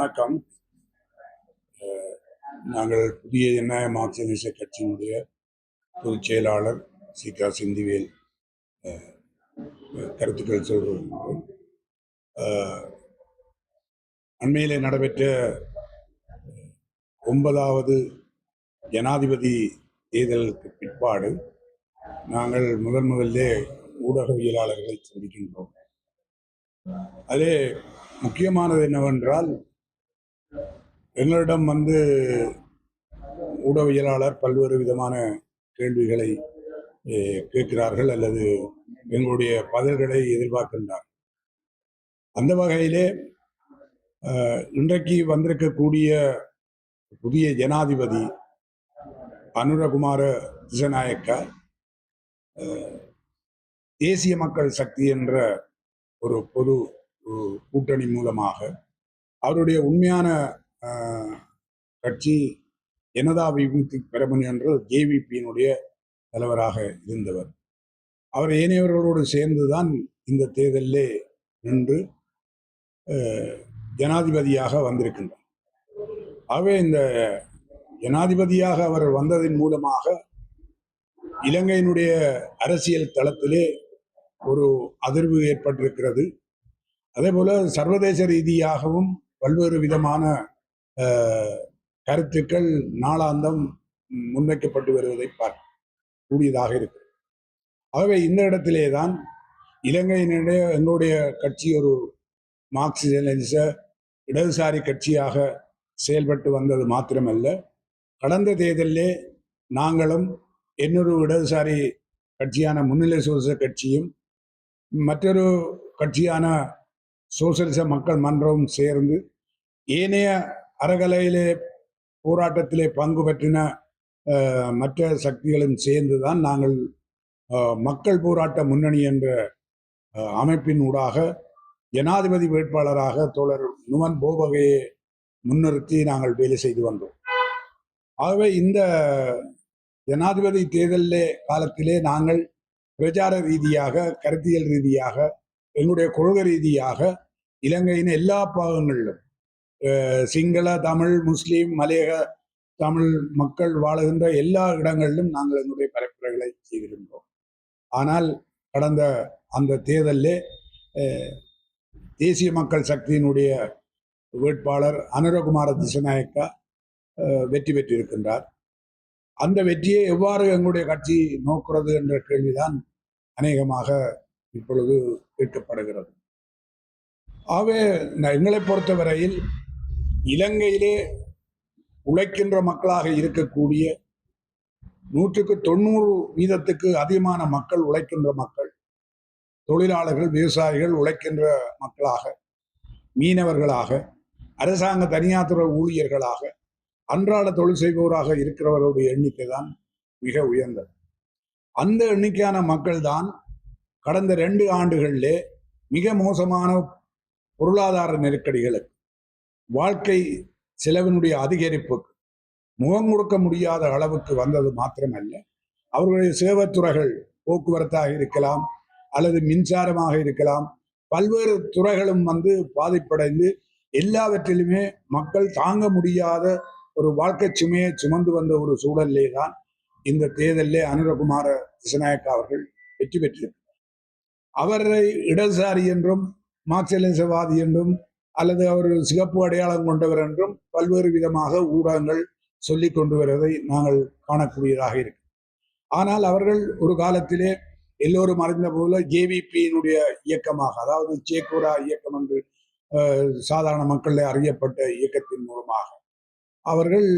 வணக்கம். நாங்கள் புதிய ஜனநாயக மார்க்சிய கட்சியினுடைய பொதுச் செயலாளர் சி.க. செந்திவேல் கருத்துக்கள் சொல்கிறோம். அண்மையிலே நடைபெற்ற 9வது ஜனாதிபதி தேர்தலுக்கு பிற்பாடு நாங்கள் முதல்லே ஊடகவியலாளர்களை சந்திக்கின்றோம். அதே முக்கியமானது என்னவென்றால், எங்களிடம் ஊடகவியலாளர் பல்வேறு விதமான கேள்விகளை கேட்கிறார்கள் அல்லது எங்களுடைய பதில்களை எதிர்பார்க்கின்றார். அந்த வகையிலே இன்றைக்கு வந்திருக்கக்கூடிய புதிய ஜனாதிபதி அனுரகுமார திசநாயக்க தேசிய மக்கள் சக்தி என்ற ஒரு பொது கூட்டணி மூலமாக அவருடைய உண்மையான கட்சி ஜனதா விமுக்தி பெரமுன என்ற ஜேவிபியினுடைய தலைவராக இருந்தவர். அவர் ஏனையவர்களோடு சேர்ந்துதான் இந்த தேர்தலிலே நின்று ஜனாதிபதியாக வந்திருக்கின்றார். ஆகவே இந்த ஜனாதிபதியாக அவர் வந்ததன் மூலமாக இலங்கையினுடைய அரசியல் தளத்திலே ஒரு அதிர்வு ஏற்பட்டிருக்கிறது. அதே போல சர்வதேச ரீதியாகவும் பல்வேறு விதமான கருத்துக்கள் நாளாந்தம் முன்வைக்கப்பட்டு வருவதை பார்க்கக்கூடியதாக இருக்கிறது. ஆகவே இந்த இடத்திலே தான் இலங்கையினுடைய எங்களுடைய கட்சி ஒரு மார்க்சிய இடதுசாரி கட்சியாக செயல்பட்டு வந்தது மாத்திரமல்ல, கடந்த தேர்தலிலே நாங்களும் இன்னொரு இடதுசாரி கட்சியான முன்னிலை சோசலிச கட்சியும் மற்றொரு கட்சியான சோசலிச மக்கள் மன்றமும் சேர்ந்து ஏனைய அறகலையிலே போராட்டத்திலே பங்கு பெற்றின மற்ற சக்திகளும் சேர்ந்துதான் நாங்கள் மக்கள் போராட்ட முன்னணி என்ற அமைப்பின் ஊடாக ஜனாதிபதி வேட்பாளராக தோழர் நுவன் போபகையை முன்னிறுத்தி நாங்கள் வேலை செய்து வந்தோம். ஆகவே இந்த ஜனாதிபதி தேர்தலிலே காலத்திலே நாங்கள் பிரச்சார ரீதியாக, கருத்தியல் ரீதியாக, எங்களுடைய கொள்கை ரீதியாக இலங்கையின் எல்லா பாகங்களிலும் சிங்கள, தமிழ், முஸ்லீம், மலையக தமிழ் மக்கள் வாழுகின்ற எல்லா இடங்களிலும் நாங்கள் எங்களுடைய பரப்புரைகளை செய்திருந்தோம். ஆனால் கடந்த அந்த தேர்தலிலே தேசிய மக்கள் சக்தியினுடைய வேட்பாளர் அனுரகுமார திசநாயக்கா வெற்றி பெற்றிருக்கின்றார். அந்த வெற்றியை எவ்வாறு எங்களுடைய கட்சி நோக்கிறது என்ற கேள்விதான் அநேகமாக இப்பொழுது கேட்கப்படுகிறது. ஆகவே எங்களை பொறுத்தவரையில் இலங்கையிலே உழைக்கின்ற மக்களாக இருக்கக்கூடிய 190% அதிகமான மக்கள் உழைக்கின்ற மக்கள், தொழிலாளர்கள், விவசாயிகள், உழைக்கின்ற மக்களாக, மீனவர்களாக, அரசாங்க தனியார் துறை ஊழியர்களாக, அன்றாட தொழில் செய்பவராக இருக்கிறவர்களுடைய எண்ணிக்கை தான் மிக உயர்ந்தது. அந்த எண்ணிக்கையான மக்கள் தான் கடந்த 2 ஆண்டுகளிலே மிக மோசமான பொருளாதார நெருக்கடிகளுக்கு, வாழ்க்கை செலவினுடைய அதிகரிப்புக்கு முகம் கொடுக்க முடியாத அளவுக்கு வந்தது மாத்திரமல்ல, அவர்களுடைய சேவைத்துறைகள், போக்குவரத்தாக இருக்கலாம் அல்லது மின்சாரமாக இருக்கலாம், பல்வேறு துறைகளும் பாதிப்படைந்து எல்லாவற்றிலுமே மக்கள் தாங்க முடியாத ஒரு வாழ்க்கை சுமையை சுமந்து வந்த ஒரு சூழலிலே தான் இந்த தேர்தலிலே அனுரகுமார திசநாயக்கா அவர்கள் வெற்றி பெற்றிருக்கிறார். அவரை இடதுசாரி என்றும் மார்க்சியவாதி என்றும் அல்லது அவர் சிகப்பு அடையாளம் கொண்டவர் என்றும் பல்வேறு விதமாக ஊடகங்கள் சொல்லிக் கொண்டு வருவதை நாங்கள் காணக்கூடியதாக இருக்கு. ஆனால் அவர்கள் ஒரு காலத்திலே எல்லோரும் அறிந்த போல ஜேவிபியினுடைய இயக்கமாக, அதாவது சேக்கூரா இயக்கம் என்று சாதாரண மக்களில் அறியப்பட்ட இயக்கத்தின் மூலமாக அவர்கள்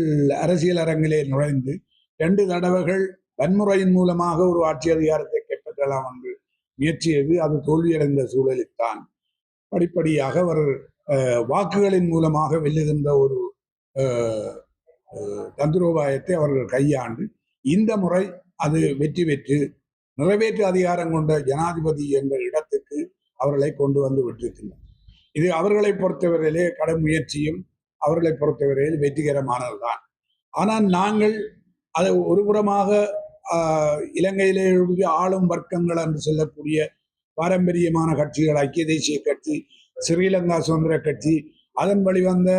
அரசியல் அரங்கிலே நுழைந்து 2 தடவைகள் வன்முறையின் மூலமாக ஒரு ஆட்சி அதிகாரத்தை கைப்பற்றலாம் என்று முயற்சியது. அது தோல்வியடைந்த சூழலில் தான் படிப்படியாக அவர் வாக்குகளின் மூலமாக வெல்லுகின்ற ஒரு தந்திரோபாயத்தை அவர்கள் கையாண்டு இந்த முறை அது வெற்றி பெற்று நிறைவேற்று அதிகாரம் கொண்ட ஜனாதிபதி என்ற இடத்துக்கு அவர்களை கொண்டு வந்து விட்டிருக்கின்றனர். இது அவர்களை பொறுத்தவரையிலே கடும் முயற்சியும் அவர்களை பொறுத்தவரையில் வெற்றிகரமானதுதான். ஆனால் நாங்கள் அதை ஒருபுறமாக இலங்கையிலே ஆளும் வர்க்கங்கள் என்று சொல்லக்கூடிய பாரம்பரியமான கட்சிகள், ஐக்கிய தேசிய கட்சி, ஸ்ரீலங்கா சுதந்திர கட்சி அதன் வழிவந்த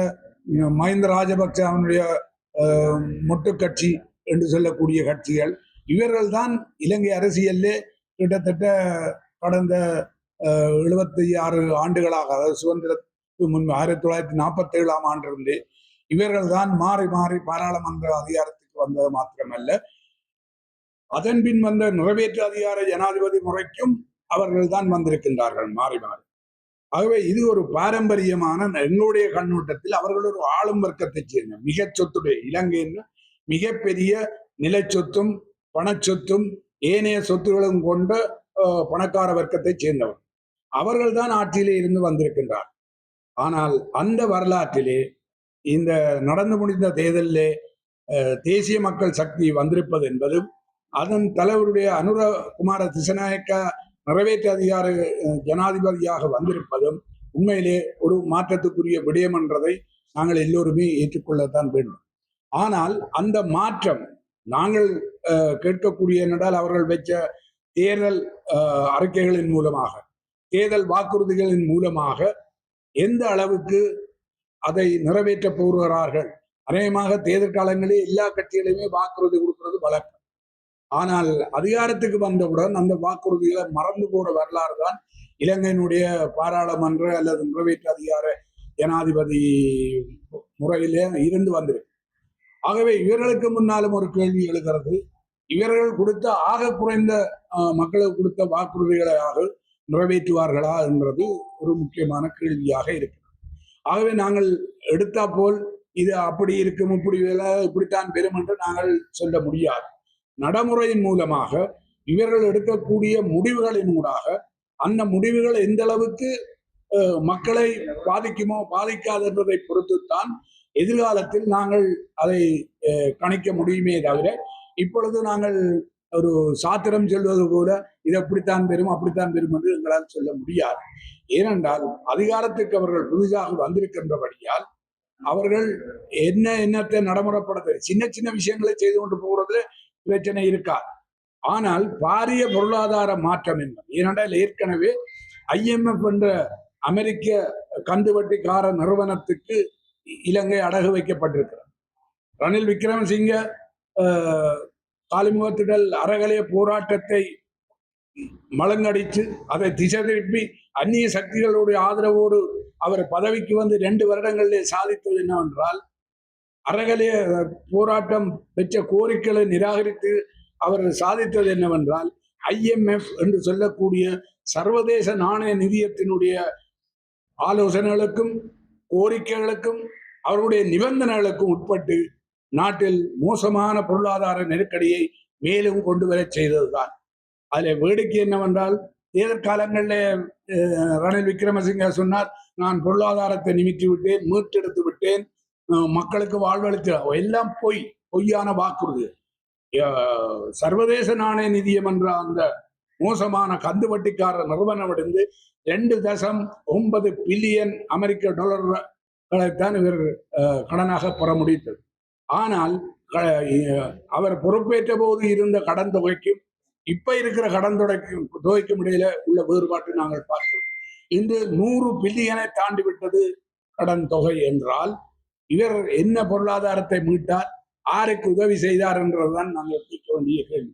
மஹிந்த ராஜபக்ச அவனுடைய மொட்டு கட்சி என்று சொல்லக்கூடிய கட்சிகள், இவர்கள் தான் இலங்கை அரசியல்லே கிட்டத்தட்ட கடந்த 76 ஆண்டுகளாக, அதாவது சுதந்திரத்துக்கு முன்பு 1947 ஆண்டிலிருந்து இவர்கள் தான் மாறி மாறி பாராளுமன்ற அதிகாரத்துக்கு வந்தது மாத்திரமல்ல, அதன் பின் வந்த நிறைவேற்று அதிகார ஜனாதிபதி முறைக்கும் அவர்கள் தான் வந்திருக்கின்றார்கள் மாறி மாறி. ஆகவே இது ஒரு பாரம்பரியமான, எங்களுடைய கண்ணோட்டத்தில் அவர்கள் ஒரு ஆளும் வர்க்கத்தை சேர்ந்த மிக சொத்துடைய இலங்கையின் மிகப்பெரிய நிலச்சொத்தும் பணச்சொத்தும் ஏனைய சொத்துகளும் கொண்ட பணக்கார வர்க்கத்தை சேர்ந்தவர். அவர்கள் தான் ஆட்சியிலே இருந்து வந்திருக்கின்றார். ஆனால் அந்த வரலாற்றிலே இந்த நடந்து முடிந்த தேர்தலிலே தேசிய மக்கள் சக்தி வந்திருப்பது என்பதும், அதன் தலைவருடைய அனுரகுமார திசநாயக்க நிறைவேற்று அதிகார ஜனாதிபதியாக வந்திருப்பதும் உண்மையிலே ஒரு மாற்றத்துக்குரிய விடயம் என்றதை நாங்கள் எல்லோருமே ஏற்றுக்கொள்ளத்தான் வேண்டும். ஆனால் அந்த மாற்றம் நாங்கள் கேட்கக்கூடிய என்றால், அவர்கள் வச்ச தேர்தல் அறிக்கைகளின் மூலமாக, தேர்தல் வாக்குறுதிகளின் மூலமாக எந்த அளவுக்கு அதை நிறைவேற்ற போகிறார்கள். அநேகமாக தேர்தல் காலங்களில் எல்லா கட்சிகளையுமே வாக்குறுதி கொடுக்கிறது வழக்கம். ஆனால் அதிகாரத்துக்கு வந்தவுடன் அந்த வாக்குறுதிகளை மறந்து போற வரலாறு தான் இலங்கையினுடைய பாராளுமன்ற அல்லது நிறைவேற்று அதிகார ஜனாதிபதி முறையிலே இருந்து வந்திருக்கு. ஆகவே இவர்களுக்கு முன்னாலும் ஒரு கேள்வி எழுகிறது, இவர்கள் கொடுத்த ஆக குறைந்த மக்களுக்கு கொடுத்த வாக்குறுதிகளாக நிறைவேற்றுவார்களா என்றது ஒரு முக்கியமான கேள்வியாக இருக்கிறது. ஆகவே நாங்கள் எடுத்தா போல் இது அப்படி இருக்கும், இப்படித்தான் பெறும் என்று நாங்கள் சொல்ல முடியாது. நடைமுறையின் மூலமாக இவர்கள் எடுக்கக்கூடிய முடிவுகளின் ஊடாக அந்த முடிவுகள் எந்த அளவுக்கு மக்களை பாதிக்குமோ பாதிக்காது என்பதை பொறுத்துத்தான் எதிர்காலத்தில் நாங்கள் அதை கணிக்க முடியுமே தவிர, இப்பொழுது நாங்கள் ஒரு சாத்திரம் சொல்வது போல இது அப்படித்தான் பெறும் அப்படித்தான் பெறும் என்று எங்களால் சொல்ல முடியாது. ஏனென்றால் அதிகாரத்துக்கு அவர்கள் புதிதாக வந்திருக்கின்றபடியால் அவர்கள் என்னத்தை நடைமுறைப்படுத்த சின்ன சின்ன விஷயங்களை செய்து கொண்டு போகிறது பிரச்சனை இருக்காது. ஆனால் பாரிய பொருளாதார மாற்றம் என்பது, ஏனென்றால் ஏற்கனவே IMF என்ற அமெரிக்க கந்துவட்டிக்கார நிறுவனத்துக்கு இலங்கை அடகு வைக்கப்பட்டிருக்கிறது. ரணில் விக்ரமசிங்க காலிமுகத்திடல் அறகலைய போராட்டத்தை மலங்கடித்து அதை திசை திருப்பி அந்நிய சக்திகளுடைய ஆதரவோடு அவர் பதவிக்கு வந்து 2 வருடங்களிலே சாதித்தது என்னவென்றால், அறகலைய போராட்டம் பெற்ற கோரிக்கைகளை நிராகரித்து அவர் சாதித்தது என்னவென்றால், IMF என்று சொல்லக்கூடிய சர்வதேச நாணய நிதியத்தினுடைய ஆலோசனைகளுக்கும் கோரிக்கைகளுக்கும் அவருடைய நிபந்தனைகளுக்கும் உட்பட்டு நாட்டில் மோசமான பொருளாதார நெருக்கடியை மேலும் கொண்டு வர செய்ததுதான். அதில் வேடிக்கை என்னவென்றால், தேர்தல் காலங்களில் ரணில் விக்ரமசிங்க சொன்னார், நான் பொருளாதாரத்தை நிமித்தி விட்டேன், மீட்டெடுத்து விட்டேன், மக்களுக்கு வாழ்வளித்த, எல்லாம் பொய்யான வாக்குறுதி. சர்வதேச நாணய நிதியம் என்ற அந்த மோசமான கந்து வட்டிக்கார நிறுவனமிருந்து 2.9 பில்லியன் அமெரிக்க டாலர்களைத்தான் இவர் கடனாக பெற முடித்தது. ஆனால் அவர் பொறுப்பேற்ற போது இருந்த கடன் தொகைக்கும் இப்ப இருக்கிற கடன் தொகைக்கும் இடையில உள்ள வேறுபாட்டை நாங்கள் பார்க்கிறோம். இன்று 100 பில்லியனை தாண்டி விட்டது கடன் தொகை என்றால், இவர் என்ன பொருளாதாரத்தை மீட்டார், ஆருக்கு உதவி செய்தார் என்றதுதான் நாங்கள் கேட்க வேண்டிய கேள்வி.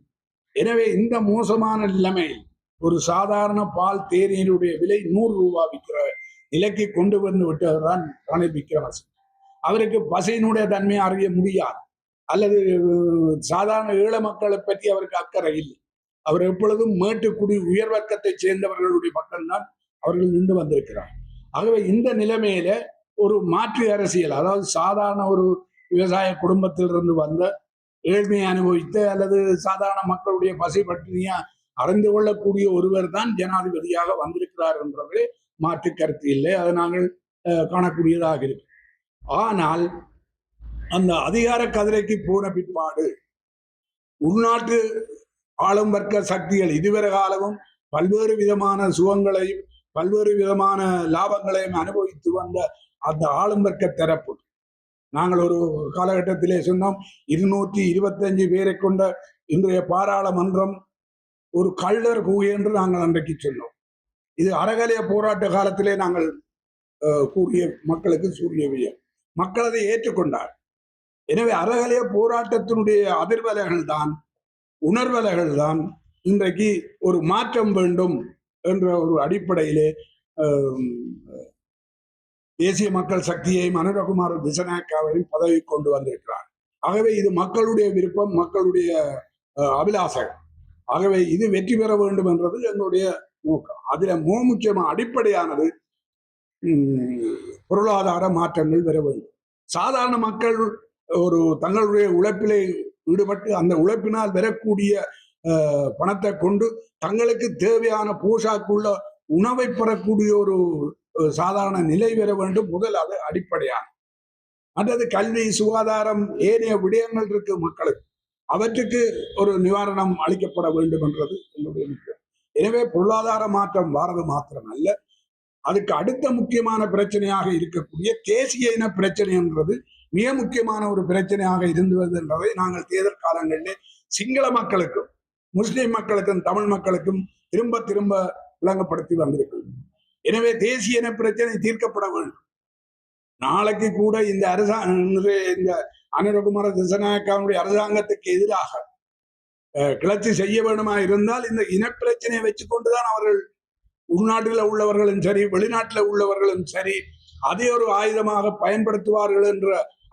எனவே இந்த மோசமான நிலைமையில் ஒரு சாதாரண பால் தேநீருடைய விலை 100 ரூபாய் விற்கிற நிலைக்கு கொண்டு வந்து விட்டவர் தான் ரணில் விக்ரமசிங்க. அவருக்கு பசியினுடைய தன்மையை அறிய முடியாது, அல்லது சாதாரண ஈழ மக்களை பற்றி அவருக்கு அக்கறை இல்லை. அவர் எப்பொழுதும் மேட்டுக்குடி உயர் வர்க்கத்தை சேர்ந்தவர்களுடைய பக்கம்தான் அவர்கள் நின்று வந்திருக்கிறார். ஆகவே இந்த நிலைமையில ஒரு மாற்று அரசியல், அதாவது சாதாரண ஒரு விவசாய குடும்பத்திலிருந்து வந்த ஏழ்மையை அனுபவித்த அல்லது சாதாரண மக்களுடைய பசி பட்டினியா அறிந்து கொள்ளக்கூடிய ஒருவர் தான் ஜனாதிபதியாக வந்திருக்கிறார் என்றது மாற்று கருத்து இல்லை. அதை நாங்கள் காணக்கூடியதாக இருக்கு. ஆனால் அந்த அதிகார கதிரைக்கு போன பிற்பாடு உள்நாட்டு ஆளும் வர்க்க சக்திகள் இதுவரை காலமும் பல்வேறு விதமான சுகங்களையும் பல்வேறு விதமான லாபங்களையும் அனுபவித்து வந்த அந்த ஆளும் வர்க்க தரப்பு, நாங்கள் ஒரு காலகட்டத்திலே சொன்னோம், 225 பேரை கொண்ட இன்றைய பாராளுமன்றம் ஒரு கள்ளர் குகை என்று நாங்கள் அன்றைக்கு சொன்னோம். இது அறகலைய போராட்ட காலத்திலே நாங்கள் கூறிய மக்களுக்கு சூரிய விஜயம். மக்கள் அதை ஏற்றுக்கொண்டார். எனவே அறகலைய போராட்டத்தினுடைய அதிர்வலைகள் தான், உணர்வலைகள் தான் இன்றைக்கு ஒரு மாற்றம் வேண்டும் என்ற ஒரு அடிப்படையிலே தேசிய மக்கள் சக்தியை அனுரகுமார திசநாயக்காவையும் பதவி கொண்டு வந்திருக்கிறார். ஆகவே இது மக்களுடைய விருப்பம், மக்களுடைய அபிலாசம். ஆகவே இது வெற்றி பெற வேண்டும் என்றது என்னுடைய நோக்கம். அதுல முக்கியமான அடிப்படையானது பொருளாதார மாற்றங்கள் பெற வேண்டும். சாதாரண மக்கள் ஒரு தங்களுடைய உழைப்பிலே ஈடுபட்டு அந்த உழைப்பினால் பெறக்கூடிய பணத்தை கொண்டு தங்களுக்கு தேவையான போஷாக்குள்ள உணவை பெறக்கூடிய ஒரு சாதாரண நிலை பெற வேண்டும். முதல் அது அடிப்படையான. மற்றது கல்வி, சுகாதாரம், ஏனைய விடயங்கள் இருக்கு மக்களுக்கு, அவற்றுக்கு ஒரு நிவாரணம் அளிக்கப்பட வேண்டும் என்றது என்னுடைய முக்கியம். எனவே பொருளாதார மாற்றம் வாரது மாத்திரம் அல்ல, அதுக்கு அடுத்த முக்கியமான பிரச்சனையாக இருக்கக்கூடிய தேசிய இன பிரச்சனை என்றது மிக முக்கியமான ஒரு பிரச்சனையாக இருந்தது என்பதை நாங்கள் தேர்தல் காலங்களிலே சிங்கள மக்களுக்கும் முஸ்லிம் மக்களுக்கும் தமிழ் மக்களுக்கும் திரும்ப திரும்ப விளங்கப்படுத்தி வந்திருக்கிறோம். எனவே தேசிய இன பிரச்சனை தீர்க்கப்பட வேண்டும். நாளைக்கு கூட இந்த இந்த அனுரகுமார திசநாயக்காவுடைய அரசாங்கத்துக்கு எதிராக கிளர்ச்சி செய்ய வேண்டுமா இருந்தால் இந்த இனப்பிரச்சனையை வச்சுக்கொண்டுதான் அவர்கள் உள்நாட்டில் உள்ளவர்களும் சரி, வெளிநாட்டில் உள்ளவர்களும் சரி, அதை ஒரு ஆயுதமாக பயன்படுத்துவார்கள் என்ற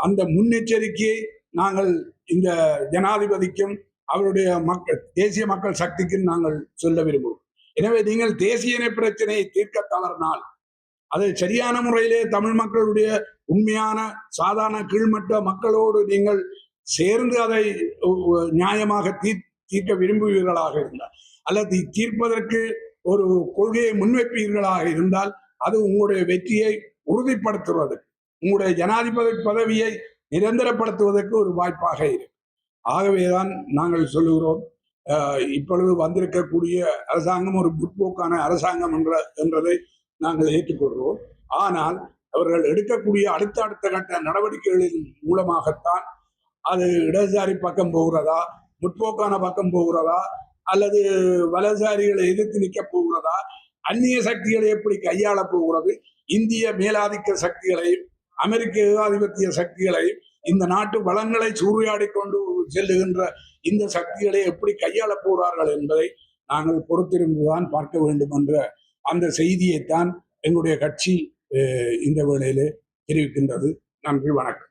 அந்த முன்னெச்சரிக்கையை நாங்கள் இந்த ஜனாதிபதிக்கும் அவருடைய மக்கள் தேசிய மக்கள் சக்திக்கும் நாங்கள் சொல்ல விரும்புவோம். எனவே நீங்கள் தேசிய இன பிரச்சனையை தீர்க்க தவறினால் அதை சரியான முறையிலே தமிழ் மக்களுடைய உண்மையான சாதாரண கீழ்மட்ட மக்களோடு நீங்கள் சேர்ந்து அதை நியாயமாக தீர்க்க விரும்புவீர்களாக இருந்தால், அல்லது தீர்ப்பதற்கு ஒரு கொள்கையை முன்வைப்பீர்களாக இருந்தால் அது உங்களுடைய வெற்றியை உறுதிப்படுத்துவதற்கு, உங்களுடைய ஜனாதிபதி பதவியை நிரந்தரப்படுத்துவதற்கு ஒரு வாய்ப்பாக இருக்கு. ஆகவேதான் நாங்கள் சொல்லுகிறோம், இப்பொழுது வந்திருக்கக்கூடிய அரசாங்கம் ஒரு முற்போக்கான அரசாங்கம் என்றதை நாங்கள் ஏற்றுக்கொள்கிறோம். ஆனால் அவர்கள் எடுக்கக்கூடிய அடுத்த கட்ட நடவடிக்கைகளின் மூலமாகத்தான் அது இடதுசாரி பக்கம் போகிறதா, முற்போக்கான பக்கம் போகிறதா, அல்லது வலதுசாரிகளை எதிர்த்து நிற்க போகிறதா, அந்நிய சக்திகளை எப்படி கையாள போகிறது, இந்திய மேலாதிக்க சக்திகளையும் அமெரிக்க ஏகாதிபத்திய சக்திகளையும் இந்த நாட்டு வளங்களை சூறையாடி கொண்டு செல்லுகின்ற இந்த சக்திகளை எப்படி கையாள போகிறார்கள் என்பதை நாங்கள் பொறுத்திருந்துதான் பார்க்க வேண்டும் என்ற அந்த செய்தியைத்தான் எங்களுடைய கட்சி இந்த வேளையிலே தெரிவிக்கின்றது. நன்றி, வணக்கம்.